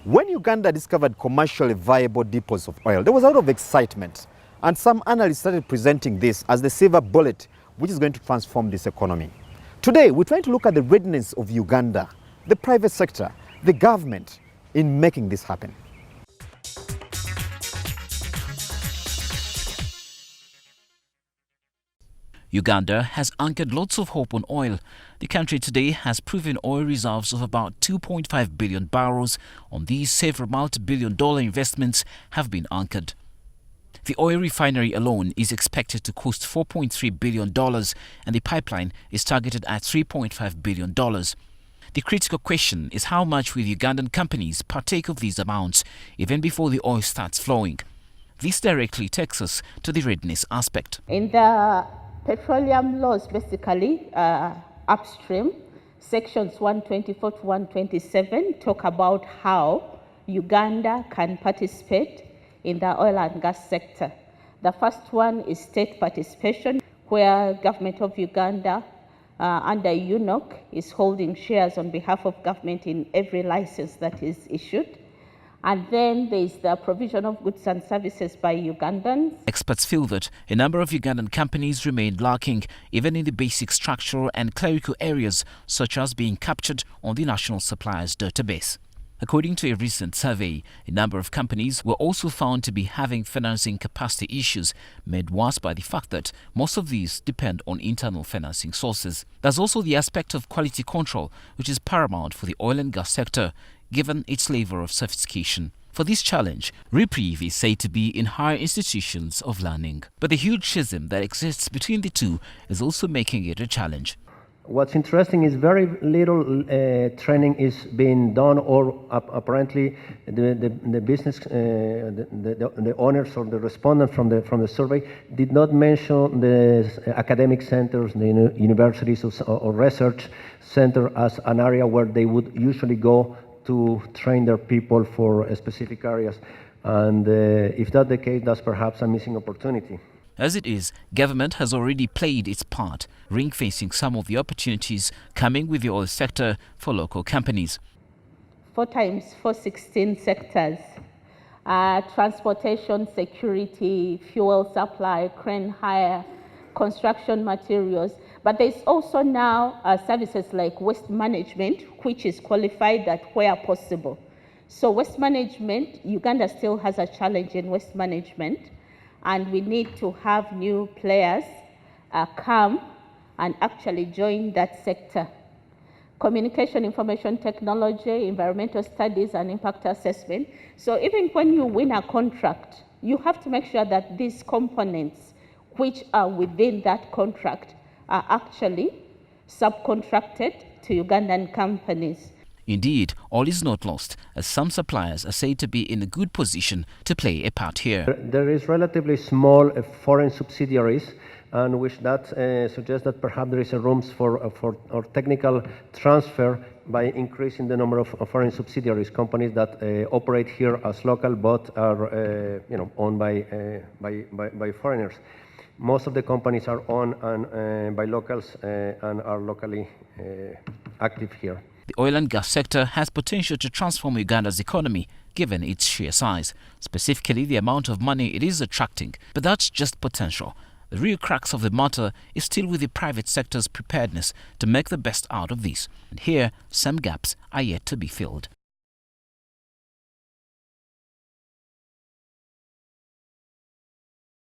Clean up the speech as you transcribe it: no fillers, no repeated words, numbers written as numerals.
When Uganda discovered commercially viable depots of oil, there was a lot of excitement. And some analysts started presenting this as the silver bullet which is going to transform this economy. Today, we're trying to look at the readiness of Uganda, the private sector, the government in making this happen. Uganda has anchored lots of hope on oil. The country today has proven oil reserves of about 2.5 billion barrels. On these, several multi-billion-dollar investments have been anchored. The oil refinery alone is expected to cost $4.3 billion and the pipeline is targeted at $3.5 billion. The critical question is how much will Ugandan companies partake of these amounts even before the oil starts flowing. This directly takes us to the readiness aspect. In the petroleum laws, basically, upstream, sections 124 to 127 talk about how Uganda can participate in the oil and gas sector. The first one is state participation, where government of Uganda under UNOC is holding shares on behalf of government in every license that is issued. And then there is the provision of goods and services by Ugandans. Experts feel that a number of Ugandan companies remain lacking, even in the basic structural and clerical areas, such as being captured on the National Suppliers Database. According to a recent survey, a number of companies were also found to be having financing capacity issues, made worse by the fact that most of these depend on internal financing sources. There's also the aspect of quality control, which is paramount for the oil and gas sector, given its level of sophistication. For this challenge, reprieve is said to be in higher institutions of learning. But the huge schism that exists between the two is also making it a challenge. What's interesting is very little training is being done, or apparently the business, the owners or the respondents from the survey did not mention the academic centers, the universities or research center as an area where they would usually go to train their people for specific areas. And if that's the case, that's perhaps a missing opportunity. As it is, government has already played its part, ring-fencing some of the opportunities coming with the oil sector for local companies. 4 times 416 sectors: transportation, security, fuel supply, crane hire, construction materials. But there's also now services like waste management, which is qualified that where possible. So waste management, Uganda still has a challenge in waste management, and we need to have new players come and actually join that sector. Communication, information technology, environmental studies, and impact assessment. So even when you win a contract, you have to make sure that these components which are within that contract are actually subcontracted to Ugandan companies. Indeed, all is not lost, as some suppliers are said to be in a good position to play a part here. There is relatively small foreign subsidiaries, and which that suggests that perhaps there is a room for technical transfer by increasing the number of foreign subsidiaries, companies that operate here as local but are owned by foreigners. Most of the companies are owned by locals and are locally active here. The oil and gas sector has potential to transform Uganda's economy, given its sheer size, specifically the amount of money it is attracting. But that's just potential. The real crux of the matter is still with the private sector's preparedness to make the best out of this. And here, some gaps are yet to be filled.